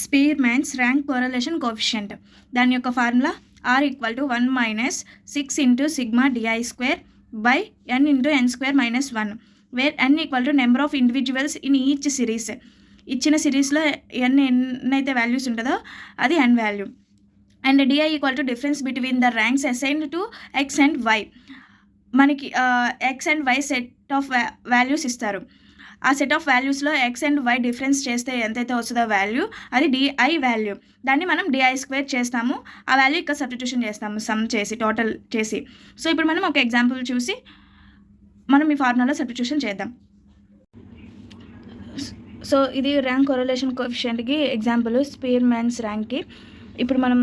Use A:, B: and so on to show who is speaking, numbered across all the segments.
A: స్పీర్మాన్స్ rank correlation coefficient. దాని యొక్క formula R = 1 - 6 × sigma di² by n × n² - 1, where n = number of individuals in each series. ఇచ్చిన సిరీస్లో ఎన్నైతే values ఉంటుందో అది n value. And di = difference between the ranks assigned to x and y. మనకి x and y set of values ఇస్తారు. ఆ set of వాల్యూస్లో x and y difference చేస్తే ఎంతైతే వస్తుందో వాల్యూ అది డిఐ వాల్యూ. దాన్ని మనం di² చేస్తాము. ఆ వాల్యూ ఇక్కడ సబ్స్టిట్యూషన్ చేస్తాము సమ్ చేసి, టోటల్ చేసి. సో ఇప్పుడు మనం ఒక ఎగ్జాంపుల్ చూసి మనం ఈ ఫార్ములాలో సబ్స్టిట్యూషన్ చేద్దాం. సో ఇది ర్యాంక్ కోరిలేషన్ కోఎఫిషియంట్కి ఎగ్జాంపుల్, స్పీర్మాన్స్ ర్యాంక్కి. ఇప్పుడు మనం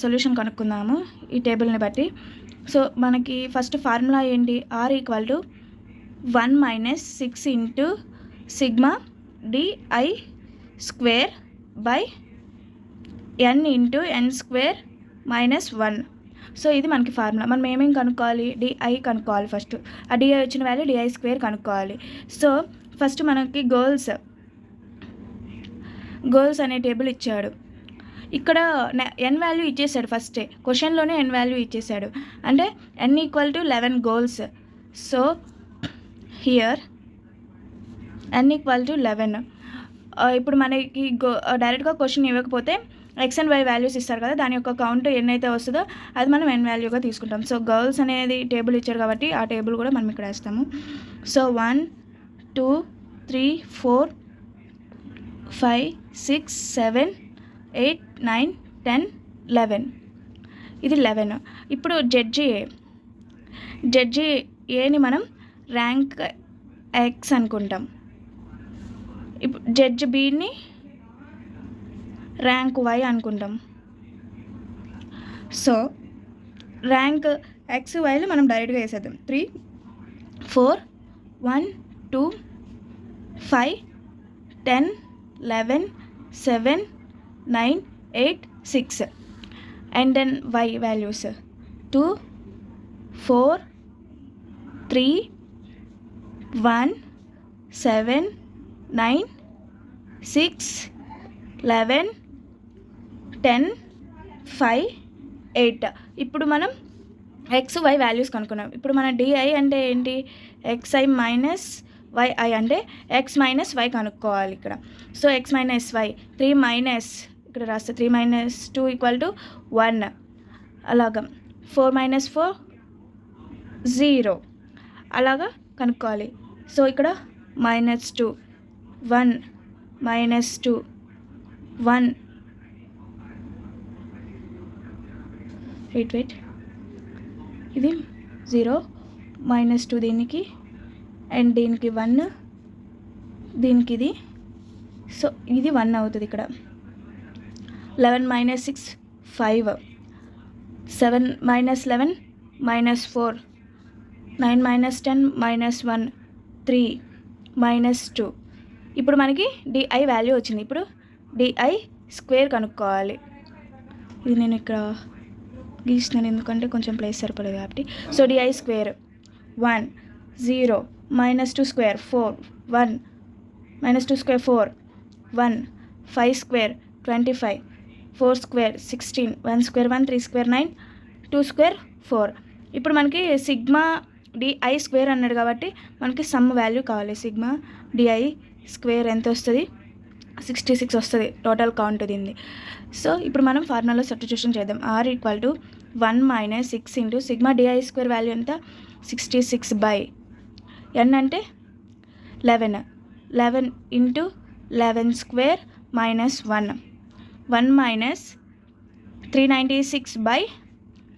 A: సొల్యూషన్ కనుక్కుందాము ఈ టేబుల్ని బట్టి. సో మనకి ఫస్ట్ ఫార్ములా ఏంటి? R = 1 - 6 × sigma di² by n × n² - 1. So ఇది మనకి ఫార్ములా. మనం ఏమేమి కనుక్కోవాలి? di కనుక్కోవాలి ఫస్ట్. ఆ di వచ్చిన వాల్యూ di² కనుక్కోవాలి. సో ఫస్ట్ మనకి గోల్స్ అనే టేబుల్ ఇచ్చాడు. ఇక్కడ n వాల్యూ ఇచ్చేసాడు ఫస్టే, క్వశ్చన్లోనే n వాల్యూ ఇచ్చేసాడు. అంటే n = 11 goals. So here n = 11. ఇప్పుడు మనకి డైరెక్ట్గా క్వశ్చన్ ఇవ్వకపోతే ఎక్స్ అండ్ వై వాల్యూస్ ఇస్తారు కదా, దాని యొక్క కౌంట్ ఎన్నైతే వస్తుందో అది మనం n వాల్యూగా తీసుకుంటాం. సో గర్ల్స్ అనేది టేబుల్ ఇచ్చారు కాబట్టి ఆ టేబుల్ కూడా మనం ఇక్కడ వేస్తాము. సో 1 2 3 4 5 6 7 8 9 10 11. ఇది 11. ఇప్పుడు జడ్జి ఏని మనం ర్యాంక్ ఎక్స్ అనుకుంటాం. ఇప్పుడు జడ్జి బిని ర్యాంక్ వై అనుకుంటాం. సో ర్యాంక్ ఎక్స్ వైలు మనం డైరెక్ట్గా వేసేద్దాం. 3 4 1 2 5 10 11 7 9 8 6. And then Y values 2 4 3 1 7 9 6 11 10 5 8. ఇప్పుడు మనం ఎక్స్ వై వాల్యూస్ కనుక్కున్నాం. ఇప్పుడు మన డిఐ అంటే ఏంటి? xi - yi అంటే x - y కనుక్కోవాలి ఇక్కడ. సో x - y 3 ఇక్కడ రాస్తే 3 - 2 = 1. అలాగా 4 - 4 0 అలాగా కనుక్కోవాలి. సో ఇక్కడ -2 1 -2 1 వెయిట్ ఇది 0 -2 దీనికి అండ్ దీనికి 1 దీనికి ఇది. సో ఇది 1 అవుతుంది ఇక్కడ. 11 - 6 5 7 - 11 -4 9 - 10 -1 3 -2. ఇప్పుడు మనకి డిఐ వాల్యూ వచ్చింది. ఇప్పుడు di² కనుక్కోవాలి. ఇది నేను ఇక్కడ గీస్తున్నాను ఎందుకంటే కొంచెం ప్లేస్ సరిపడలేదు కాబట్టి. So di² 1 0 -2² 4 1 -2² 4 1 5² 25 4² 16 1² 1 3² 9 2² 4. ఇప్పుడు మనకి సిగ్మా di² అన్నాడు కాబట్టి మనకి సమ్ వాల్యూ కావాలి. సిగ్మా di² ఎంత వస్తుంది? 66 వస్తుంది టోటల్ కౌంట్ దీన్ని. సో ఇప్పుడు మనం ఫార్ములాలో సబ్స్టిట్యూషన్ చేద్దాం. R = 1 - 6 × sigma di² వాల్యూ ఎంత? 66 by n అంటే 11 11 × 11² - 1 1 - 396 by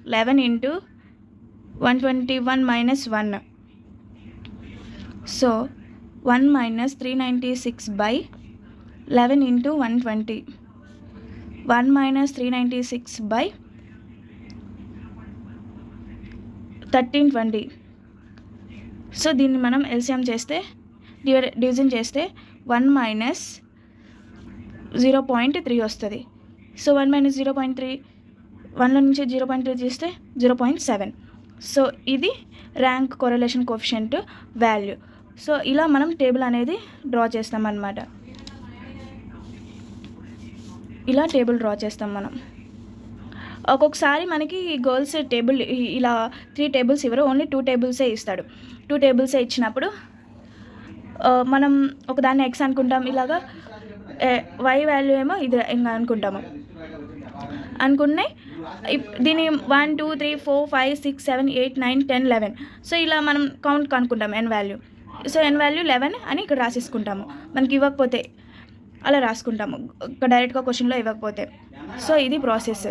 A: 11 × 121 - 1. So 1 - 396 by 11 × 120 1 - 396 by 1320. So దీన్ని మనం ఎల్సిఎం చేస్తే డివిజన్ చేస్తే 1 - 0.3 వస్తుంది. సో 1 - 0.3 1లో నుంచి 0.3 తీస్తే 0.7. సో ఇది rank correlation coefficient value. So ఇలా మనం టేబుల్ అనేది డ్రా చేస్తామన్నమాట. ఇలా టేబుల్ డ్రా చేస్తాం మనం. ఒక్కొక్కసారి మనకి గర్ల్స్ టేబుల్ ఇలా 3 టేబుల్స్ ఇవ్వరు, ఓన్లీ 2 టేబుల్సే ఇస్తాడు. 2 టేబుల్సే ఇచ్చినప్పుడు మనం ఒకదాన్ని ఎక్స్ అనుకుంటాం, ఇలాగా వై వాల్యూ ఏమో ఇది ఇంకా అనుకుంటాము. అనుకున్నాయి దీని 1 2 3 4 5 6 7 8 9 10 11. సో ఇలా మనం కౌంట్ కనుక్కుంటాం ఎన్ వాల్యూ. సో ఎన్ వాల్యూ 11 అని ఇక్కడ రాసేసుకుంటాము. మనకి ఇవ్వకపోతే అలా రాసుకుంటాము, డైరెక్ట్గా క్వశ్చన్లో ఇవ్వకపోతే. సో ఇది ప్రాసెస్.